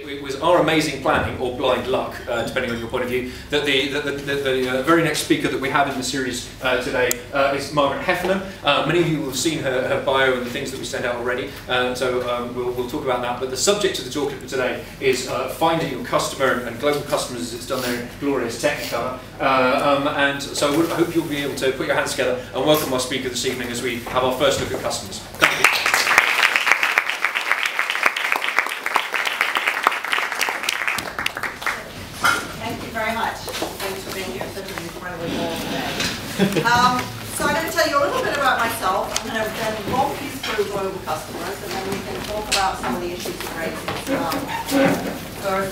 it was our amazing planning, or blind luck, depending on your point of view, that the very next speaker that we have in the series today is Margaret Heffernan. Many of you will have seen her bio and the things that we sent out already, so we'll talk about that. But the subject of the talk for today is finding your customer and global customers, as it's done there in glorious Technicolor. And so I hope you'll be able to put your hands together and welcome our speaker this evening as we have our first look at customers. Thank you. Thank you very much. Thanks for being here. Such an incredibly long day. So I'm going to tell you a little bit about myself. I'm going to then walk you through global customers, and then we can talk about some of the issues that raise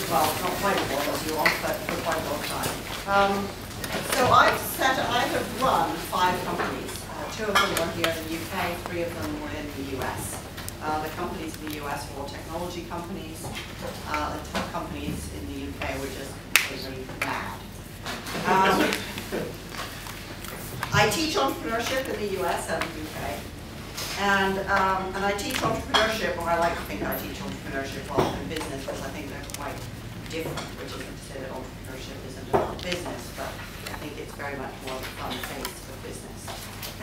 well, not quite as long as you want, but for quite a long time. So I have run 5 companies. 2 of them were here in the UK, 3 of them were in the US. The companies in the US were all technology companies. The top companies in the UK were just completely mad. I teach entrepreneurship in the US and the UK. And I teach entrepreneurship, or I like to think I teach entrepreneurship rather than business, because I think they're quite different, which isn't to say that entrepreneurship isn't about business, but I think it's very much more of a fun face for business.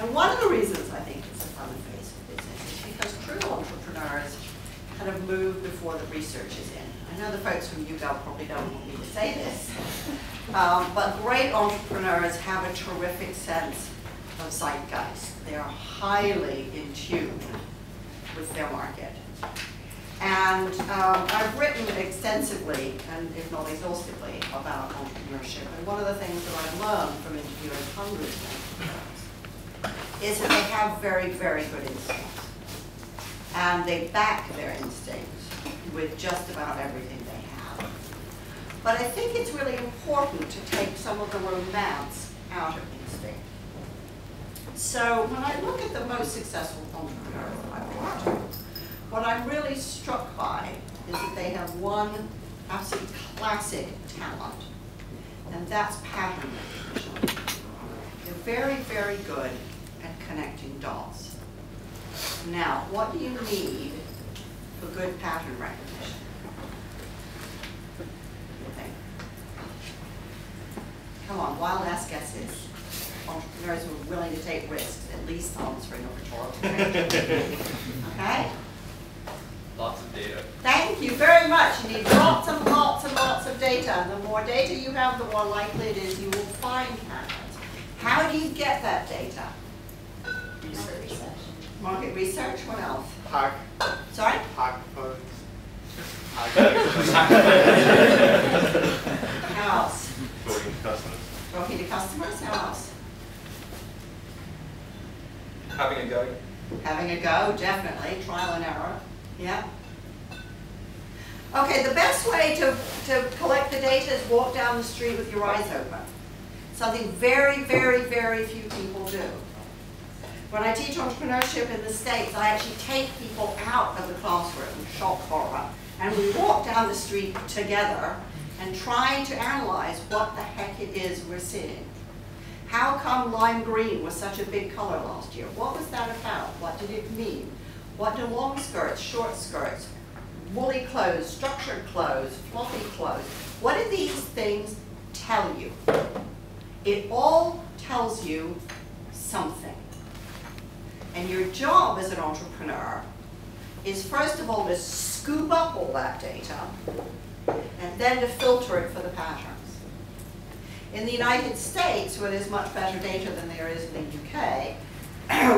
And one of the reasons I think it's a fun face for business is because true entrepreneurs kind of move before the research is in. I know the folks from YouGov probably don't want me to say this, but great entrepreneurs have a terrific sense of zeitgeist. They are highly in tune with their market. And I've written extensively, and if not exhaustively, about entrepreneurship. And one of the things that I've learned from interviewing hundreds of entrepreneurs is that they have very, very good instincts. And they back their instincts with just about everything they have. But I think it's really important to take some of the romance out of instinct. So when I look at the most successful entrepreneurs that I've worked with, what I'm really struck by is that they have one absolutely classic talent, and that's pattern recognition. They're very, very good at connecting dots. Now, what do you need for good pattern recognition? Come on, wild-ass guesses. Entrepreneurs who are willing to take risks, at least answering a rhetorical question. Okay? Lots of data. Thank you very much. You need lots and lots and lots of data. And the more data you have, the more likely it is you will find patterns. How do you get that data? Research. Market research. What else? Hack. Sorry? Hack phones. How else? Talking to customers. Talking to customers. How else? Having a go. Having a go, definitely. Trial and error. Yeah. Okay, the best way to collect the data is walk down the street with your eyes open. Something very, very, very few people do. When I teach entrepreneurship in the States, I actually take people out of the classroom, shock horror, and we walk down the street together and try to analyze what the heck it is we're seeing. How come lime green was such a big color last year? What was that about? What did it mean? What do long skirts, short skirts, woolly clothes, structured clothes, fluffy clothes, what do these things tell you? It all tells you something. And your job as an entrepreneur is first of all to scoop up all that data and then to filter it for the patterns. In the United States, where there's much better data than there is in the UK,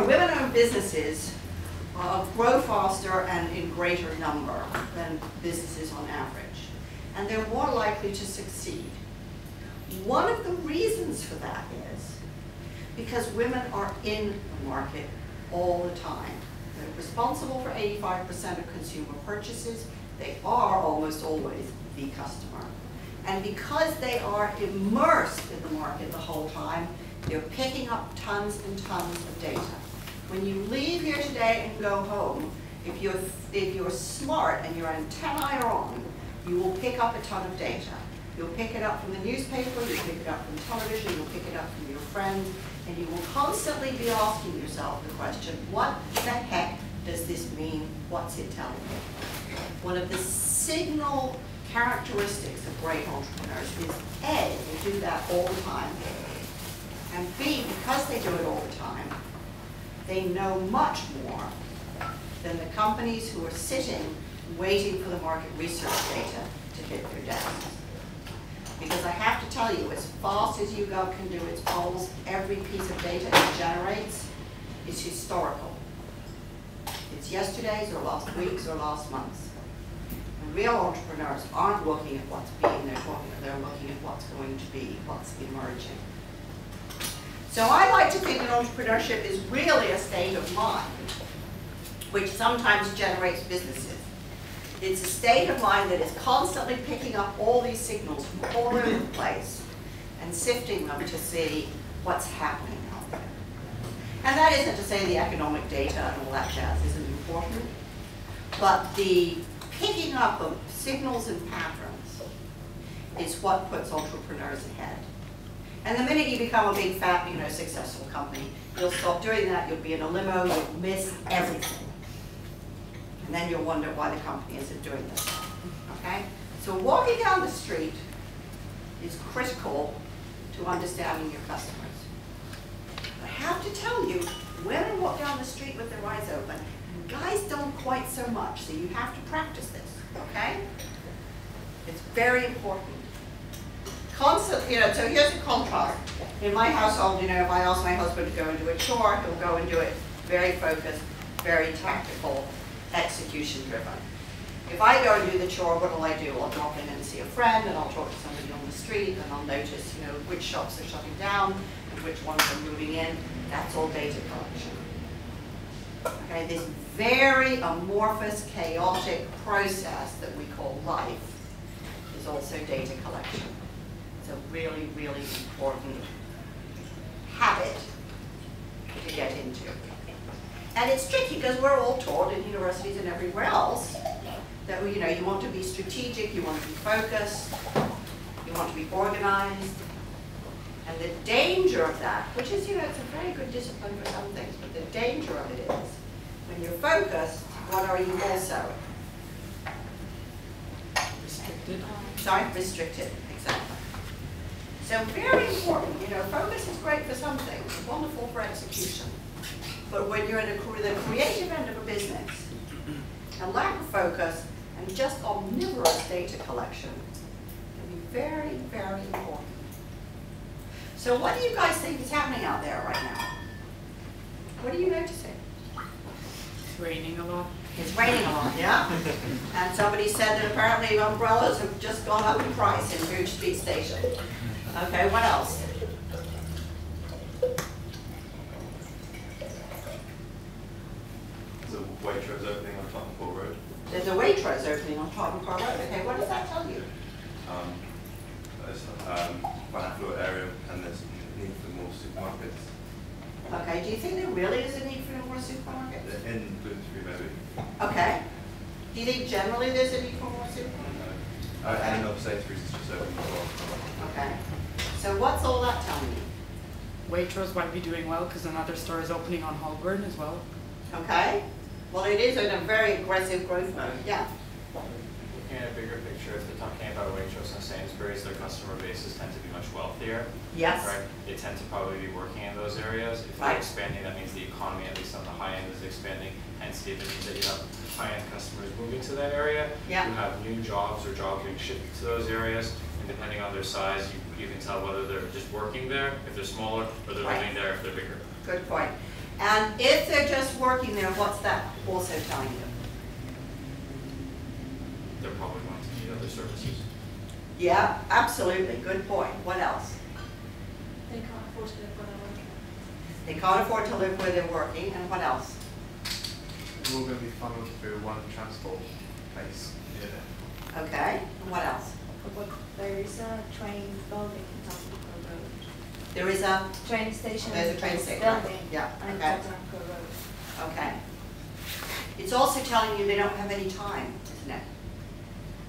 women-owned businesses grow faster and in greater number than businesses on average. And they're more likely to succeed. One of the reasons for that is because women are in the market all the time. They're responsible for 85% of consumer purchases. They are almost always the customer. And because they are immersed in the market the whole time, they're picking up tons and tons of data. When you leave here today and go home, if you're smart and your antennae are on, you will pick up a ton of data. You'll pick it up from the newspaper, you'll pick it up from television, you'll pick it up from your friends, and you will constantly be asking yourself the question, what the heck does this mean? What's it telling me? One of the signal characteristics of great entrepreneurs is A, they do that all the time, and B, because they do it all the time, they know much more than the companies who are sitting waiting for the market research data to hit their desks. Because I have to tell you, as fast as YouGov can do its polls, every piece of data it generates is historical. It's yesterday's or last week's or last month's. And real entrepreneurs aren't looking at what's being, they're looking at what's going to be, what's emerging. So I like to think that entrepreneurship is really a state of mind, which sometimes generates businesses. It's a state of mind that is constantly picking up all these signals from all over the place and sifting them to see what's happening out there. And that isn't to say the economic data and all that jazz isn't important, but the picking up of signals and patterns is what puts entrepreneurs ahead. And the minute you become a big, fat, successful company, you'll stop doing that, you'll be in a limo, you'll miss everything. And then you'll wonder why the company isn't doing this, okay? So walking down the street is critical to understanding your customers. I have to tell you, women walk down the street with their eyes open. Guys don't quite so much, so you have to practice this, okay? It's very important. Constantly, so here's a contrast. In my household, if I ask my husband to go and do a chore, he'll go and do it very focused, very tactical, execution driven. If I go and do the chore, what will I do? I'll drop in and see a friend, and I'll talk to somebody on the street, and I'll notice, which shops are shutting down and which ones are moving in. That's all data collection. Okay, this very amorphous, chaotic process that we call life is also data collection. It's a really, really important habit to get into. And it's tricky because we're all taught in universities and everywhere else that you want to be strategic, you want to be focused, you want to be organized. And the danger of that, which is, it's a very good discipline for some things, but the danger of it is when you're focused, what are you also? Restricted. Sorry, restricted, exactly. So very important, focus is great for some things, it's wonderful for execution. But when you're in the creative end of a business, a lack of focus and just omnivorous data collection can be very, very important. So what do you guys think is happening out there right now? What are you noticing? It's raining a lot. It's raining a lot, yeah? And somebody said that apparently umbrellas have just gone up in price in Bridge Street Station. Okay, what else? There's a Waitrose opening on Tottenham Road. There's a Waitrose opening on Tottenham Road. Okay, what does that tell you? There's quite an affluent area, and there's a need for more supermarkets. Okay, do you think there really is a need for more supermarkets? In Bloomsbury, maybe. Okay. Do you think generally there's a need for more supermarkets? No. And in other Sainsbury's is just open as well. Okay. So what's all that telling you? Waitrose might be doing well because another store is opening on Holborn as well. Okay. Well, it is in a very aggressive growth mode. Yeah. Looking at a bigger picture, if they're talking about Waitrose and Sainsbury's, their customer bases tend to be much wealthier. Yes. Right? They tend to probably be working in those areas. If they're expanding, that means the economy, at least on the high end, is expanding. Hence, it means that you have high-end customers moving to that area. Yeah. You have new jobs or jobs being shifted to those areas. And depending on their size, you can tell whether they're just working there, if they're smaller, or they're living there if they're bigger. Good point. And if they're just working there, what's that also telling you? They're probably going to need other services. Yeah, absolutely. Good point. What else? They can't afford to live where they're working. They can't afford to live where they're working. And what else? We're all going to be funneled through one transport place. Yeah. Okay. And what else? But there is a train building in Tottenham Road. There is a Train station. There's a train station. Building. Yeah. And Okay. Tottenham Road. Okay. It's also telling you they don't have any time, isn't it?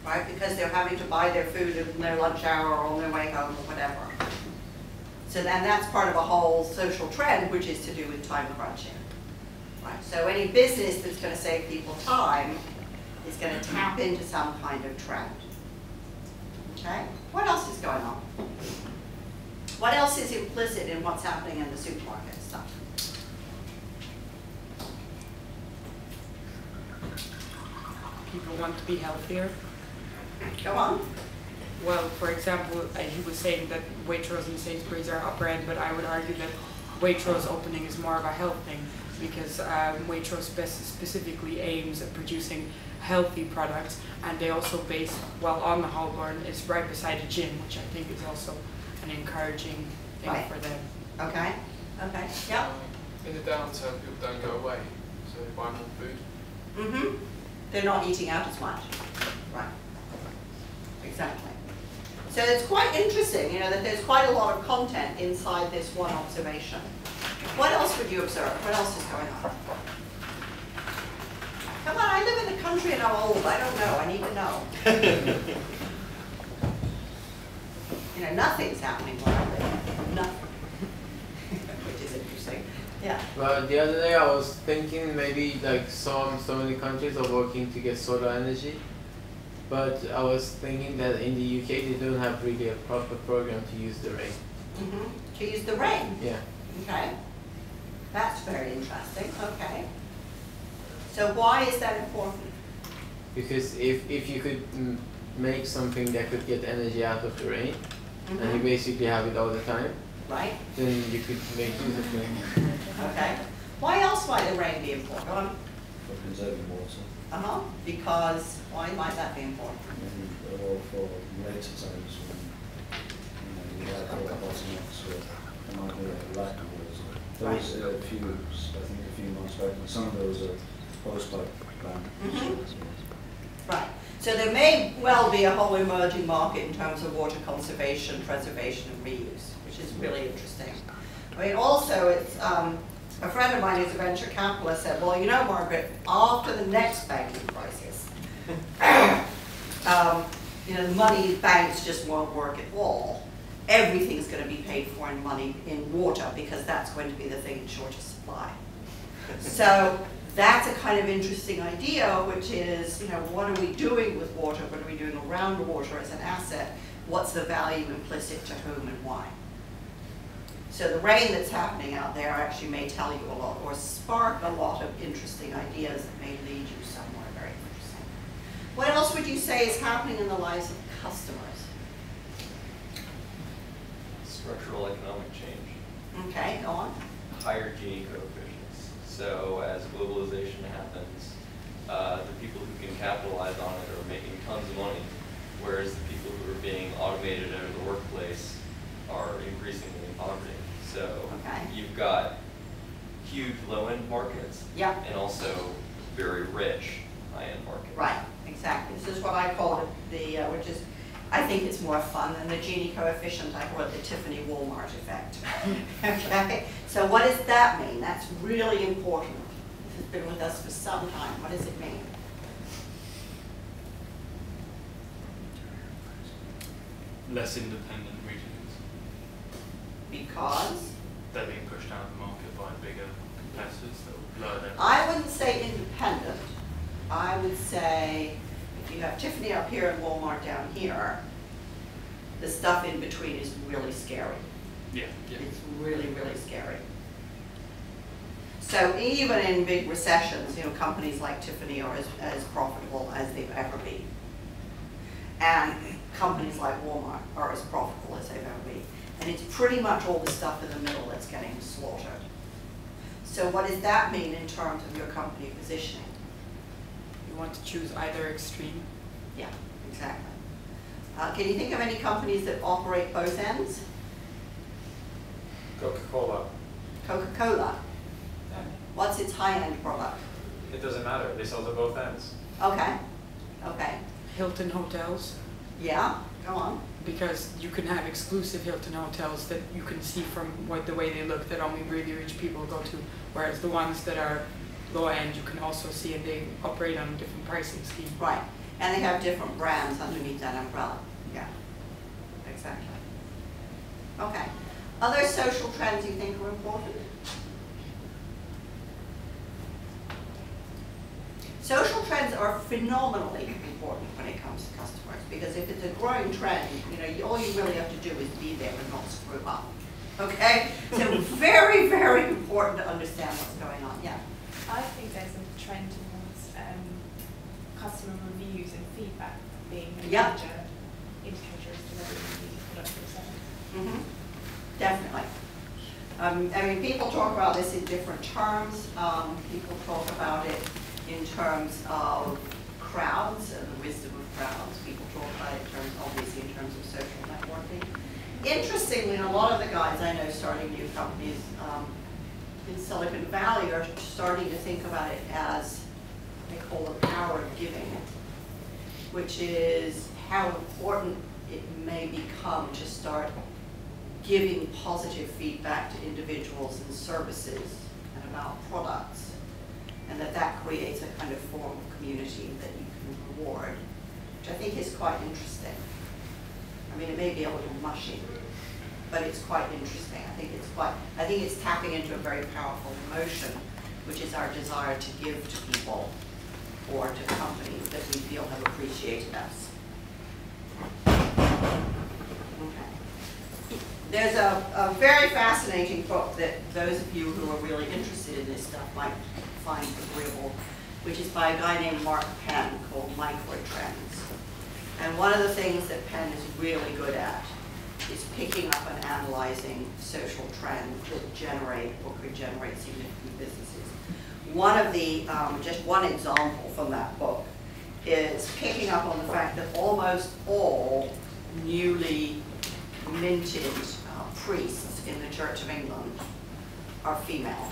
Right? Because they're having to buy their food in their lunch hour or on their way home or whatever. So then that's part of a whole social trend, which is to do with time crunching. Right? So any business that's going to save people time is going to tap into some kind of trend. Okay, what else is going on? What else is implicit in what's happening in the supermarket stuff? People want to be healthier. Go on. Well, for example, he was saying that Waitrose and Sainsbury's are upper end, but I would argue that Waitrose opening is more of a health thing, because Waitrose specifically aims at producing healthy products, and they also base, well, on the Holborn is right beside a gym, which I think is also an encouraging thing Right. for them. Okay, okay, yeah. In the downturn, people don't go away, so they buy more food. Mm-hmm. They're not eating out as much. Right. Exactly. So it's quite interesting, you know, that there's quite a lot of content inside this one observation. What else would you observe? What else is going on? Come on, I live in the country and I'm old. I don't know. I need to know. You know, nothing's happening where I live. Nothing. Which is interesting. Yeah. Well, the other day I was thinking maybe like so many countries are working to get solar energy, but I was thinking that in the UK they don't have really a proper program to use the rain. Mm-hmm. To use the rain. Yeah. Okay. That's very interesting. Okay. So why is that important? Because if you could make something that could get energy out of the rain, and you Mm-hmm. basically have it all the time, Right. then you could make use of rain. Okay. Why else might the rain be important? Go on. For conserving water, Uh-huh. Because why might that be important? or for later times when you have all the bottlenecks or there might be a lack of water. There was a few months back, and some of those are post-pipe ban. Mhm. Right. So there may well be a whole emerging market in terms of water conservation, preservation, and reuse, which is really interesting. I mean, also, it's a friend of mine who's a venture capitalist said, well, you know, Margaret, after the next banking crisis, you know, the money banks just won't work at all. Everything's going to be paid for in money in water because that's going to be the thing in shortest supply. So that's a kind of interesting idea, which is, you know, what are we doing with water? What are we doing around water as an asset? What's the value implicit to whom and why? So the rain that's happening out there actually may tell you a lot or spark a lot of interesting ideas that may lead you somewhere very interesting. What else would you say is happening in the lives of customers? Structural economic change. Okay, go on. Higher Gini coefficients. So as globalization happens, the people who can capitalize on it are making tons of money, whereas the people who are being automated out of the workplace are increasingly in poverty. So Okay. you've got huge low-end markets Yeah. and also very rich high-end markets. Right, exactly. This is what I call the which is, I think it's more fun than the Gini coefficient. I call it the Tiffany Walmart effect. Okay, so what does that mean? That's really important. This has been with us for some time. What does it mean? Less independent regions. Because They're being pushed out of the market by bigger competitors that will lower their I wouldn't say independent. I would say if you have Tiffany up here and Walmart down here, the stuff in between is really scary. Yeah. It's really, really scary. So even in big recessions, you know, companies like Tiffany are as profitable as they've ever been. And companies like Walmart are as profitable as they've ever been. And it's pretty much all the stuff in the middle that's getting slaughtered. So what does that mean in terms of your company positioning? You want to choose either extreme. Yeah, exactly. Can you think of any companies that operate both ends? Coca-Cola. Coca-Cola. What's its high-end product? It doesn't matter. They sell to both ends. Okay, okay. Hilton hotels, Yeah, go on. because you can have exclusive Hilton hotels that you can see from the way they look that only really rich people go to, whereas the ones that are low end you can also see, and they operate on a different pricing scheme. Right, and they have different brands underneath that umbrella. Yeah, exactly. Okay. Other social trends you think are important? Social trends are phenomenally important when it comes to customers. customers, because if it's a growing trend, all you really have to do is be there and not screw up. Okay? So very, very important to understand what's going on. Yeah. I think there's a trend towards customer reviews and feedback being a major indicator as to whether you need a product or service. Definitely. I mean, people talk about this in different terms. People talk about it in terms of crowds and the wisdom of crowds. People talk about it obviously in terms of social networking. Interestingly, a lot of the guys I know starting new companies in Silicon Valley are starting to think about it as they call the power of giving, which is how important it may become to start giving positive feedback to individuals and services and about products, and that creates a kind of form of community that you can reward, which I think is quite interesting. I mean, it may be a little mushy, but it's quite interesting. I think it's tapping into a very powerful emotion, which is our desire to give to people or to companies that we feel have appreciated us. Okay. There's a very fascinating book that those of you who are really interested in this stuff might find agreeable, which is by a guy named Mark Penn called Microtrends. And one of the things that Penn is really good at is picking up and analyzing social trends that generate or could generate significant businesses. One of the, just one example from that book is picking up on the fact that almost all newly minted priests in the Church of England are female.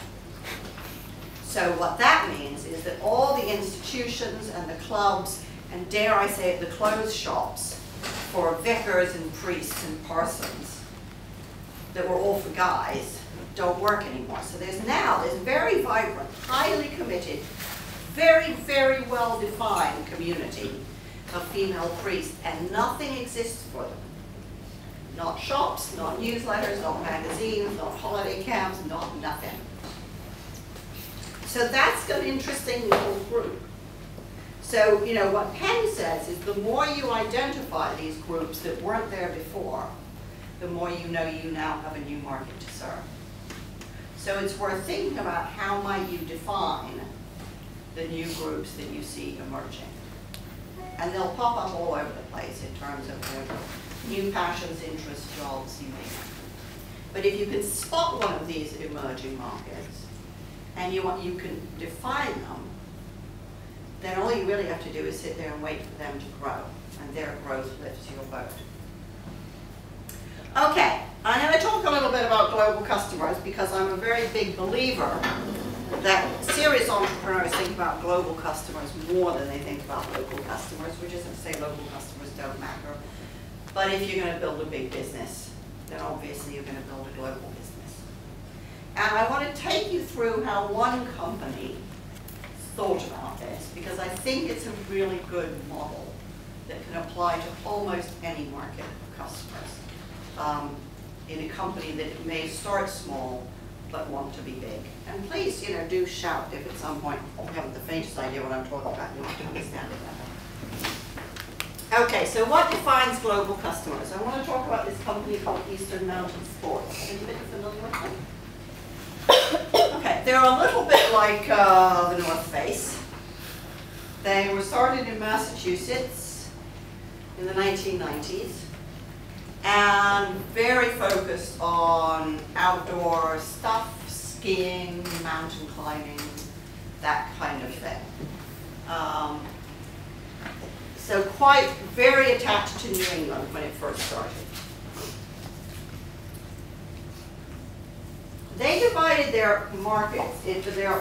So what that means is that all the institutions and the clubs, and dare I say it, the clothes shops for vicars and priests and parsons that were all for guys don't work anymore. So there's now this very vibrant, highly committed, very, very well-defined community of female priests, and nothing exists for them. Not shops, not newsletters, not magazines, not holiday camps, not nothing. So that's an interesting little group. So, what Penn says is the more you identify these groups that weren't there before, the more you know you now have a new market to serve. So it's worth thinking about how might you define the new groups that you see emerging. And they'll pop up all over the place in terms of new passions, interests, jobs, you name it. But if you can spot one of these emerging markets and you can define them, then all you really have to do is sit there and wait for them to grow, and their growth lifts your boat. Okay, I'm going to talk a little bit about global customers because I'm a very big believer that serious entrepreneurs think about global customers more than they think about local customers, which isn't to say local customers don't matter. But if you're going to build a big business, then obviously you're going to build a global business. And I want to take you through how one company thought about this, because I think it's a really good model that can apply to almost any market of customers in a company that may start small but want to be big. And please, do shout if at some point you haven't the faintest idea what I'm talking about. You have to understand it better. Okay, so what defines global customers? I want to talk about this company called Eastern Mountain Sports. Anybody familiar with them? Okay, they're a little bit like the North Face. They were started in Massachusetts in the 1990s and very focused on outdoor stuff, skiing, mountain climbing, that kind of thing. So quite very attached to New England when it first started. They divided their markets into their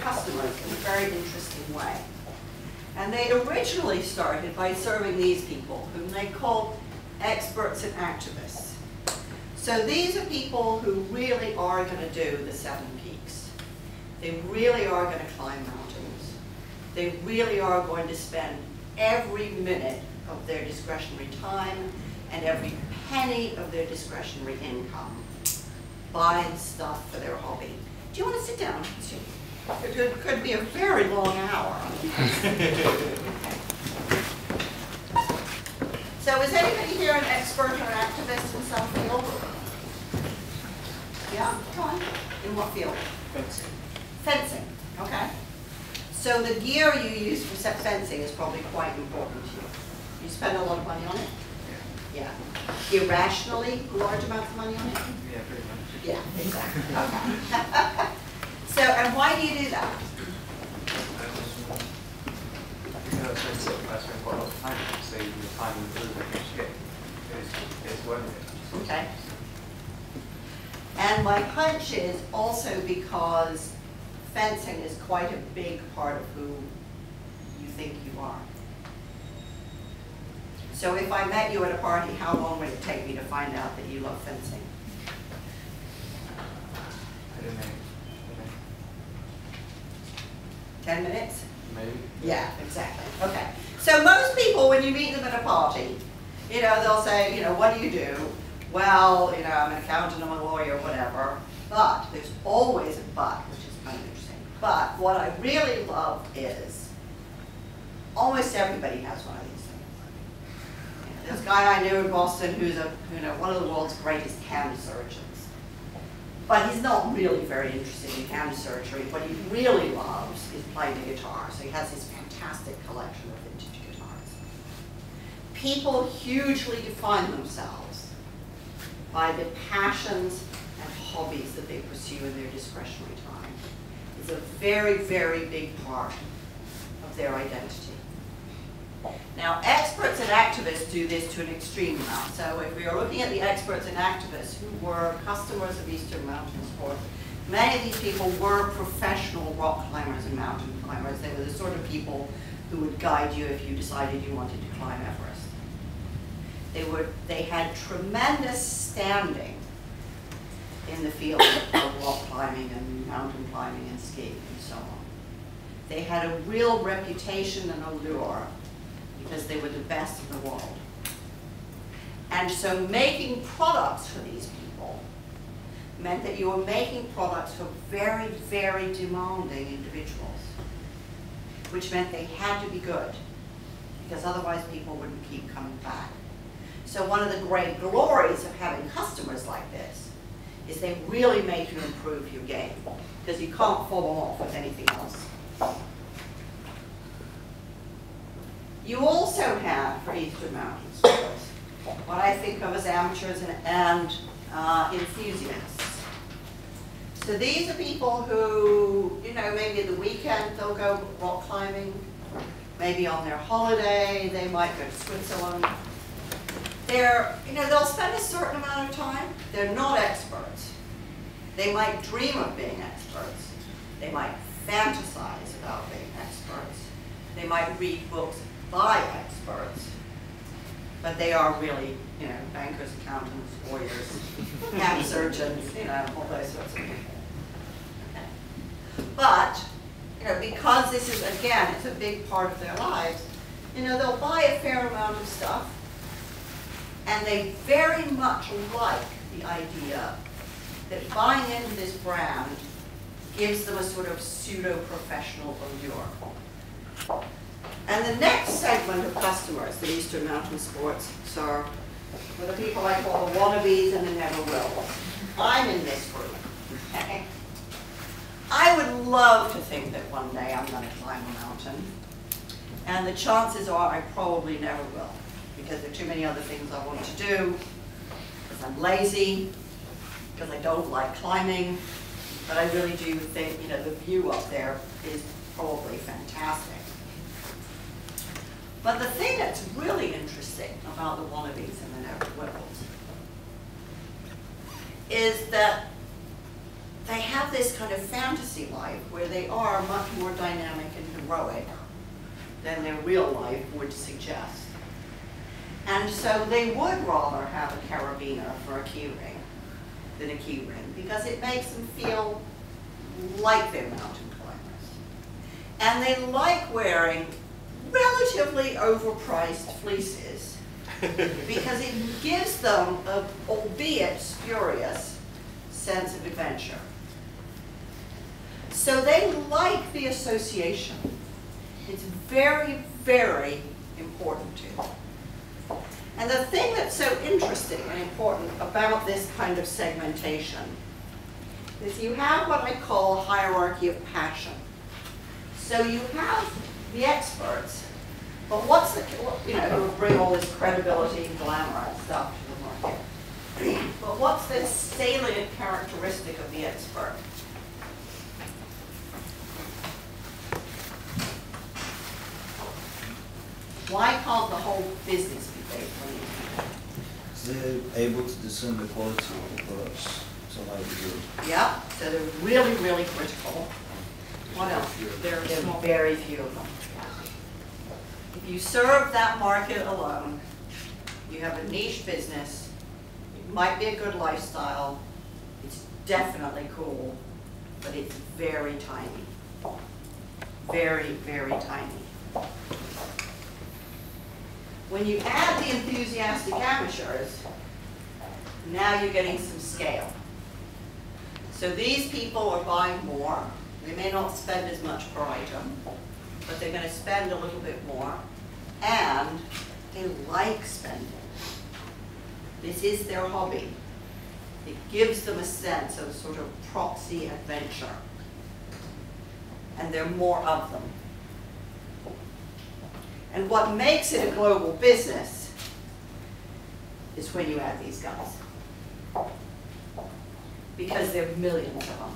customers in a very interesting way. And they originally started by serving these people, whom they called experts and activists. So these are people who really are going to do the 7 peaks. They really are going to climb mountains. They really are going to spend every minute of their discretionary time and every penny of their discretionary income buying stuff for their hobby. Do you want to sit down? It could be a very long hour. So is anybody here an expert or an activist in some field? Yeah, come on. In what field? Fencing. Fencing, okay. So the gear you use for fencing is probably quite important to you. You spend a lot of money on it? Yeah. Irrationally large amounts of money on it? Yeah, pretty much. Yeah, exactly. Okay. So, and why do you do that? Because I spend quite a lot of time, so the time and food that you get is worth it. Okay. And my hunch is also because fencing is quite a big part of who you think you are. So if I met you at a party, how long would it take me to find out that you love fencing? I don't know. 10 minutes? Maybe. Yeah, exactly. Okay. So most people, when you meet them at a party, they'll say, what do you do? Well, I'm an accountant, I'm a lawyer, whatever. But there's always a but, which is kind of interesting. But what I really love is almost everybody has one of these things. This guy I knew in Boston who's one of the world's greatest hand surgeons. But he's not really very interested in hand surgery. What he really loves is playing the guitar. So he has this fantastic collection of vintage guitars. People hugely define themselves by the passions and hobbies that they pursue in their discretionary time. It's a very, very big part of their identity. Now, experts and activists do this to an extreme amount. So if we are looking at the experts and activists who were customers of Eastern Mountain Sport, many of these people were professional rock climbers and mountain climbers. They were the sort of people who would guide you if you decided you wanted to climb Everest. They had tremendous standing in the field of rock climbing and mountain climbing and skiing and so on. They had a real reputation and allure because they were the best in the world. And so making products for these people meant that you were making products for very, very demanding individuals, which meant they had to be good, because otherwise people wouldn't keep coming back. So one of the great glories of having customers like this is they really make you improve your game, because you can't fall them off with anything else. You also have, for Eastern Mountain Sports, what I think of as amateurs and enthusiasts. So these are people who, maybe at the weekend they'll go rock climbing, maybe on their holiday they might go to Switzerland. They'll spend a certain amount of time. They're not experts. They might dream of being experts. They might fantasize about being experts. They might read books by experts, but they are really, bankers, accountants, lawyers, hand surgeons, all those sorts of people. Okay. But, because this is, again, it's a big part of their lives, they'll buy a fair amount of stuff, and they very much like the idea that buying into this brand gives them a sort of pseudo-professional allure. And the next segment of customers that Eastern Mountain Sports serve are the people I call the wannabes and the never-wills. I'm in this group. Okay? I would love to think that one day I'm going to climb a mountain. And the chances are I probably never will, because there are too many other things I want to do, because I'm lazy, because I don't like climbing, but I really do think, the view up there is probably fantastic. But the thing that's really interesting about the wannabes and the never-wills is that they have this kind of fantasy life where they are much more dynamic and heroic than their real life would suggest. And so they would rather have a carabiner for a key ring than a key ring, because it makes them feel like they're mountain climbers. And they like wearing relatively overpriced fleeces because it gives them an, albeit spurious, sense of adventure. So they like the association. It's very, very important to them. And the thing that's so interesting and important about this kind of segmentation is you have what I call a hierarchy of passion. So you have the experts, but what's the, you know, who bring all this credibility and glamour and stuff to the market. But what's the salient characteristic of the expert? Why can't the whole business be based on these people? They're able to discern the quality of the products, so how we do it. Yeah, so they're really, really critical. What else? There are very few of them. If you serve that market alone, you have a niche business, it might be a good lifestyle, it's definitely cool, but it's very tiny. Very, very tiny. When you add the enthusiastic amateurs, now you're getting some scale. So these people are buying more. They may not spend as much per item, but they're going to spend a little bit more, and they like spending. This is their hobby. It gives them a sense of sort of proxy adventure, and there are more of them. And what makes it a global business is when you add these guys, because there are millions of them.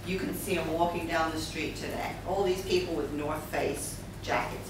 You can see them walking down the street today. All these people with North Face jackets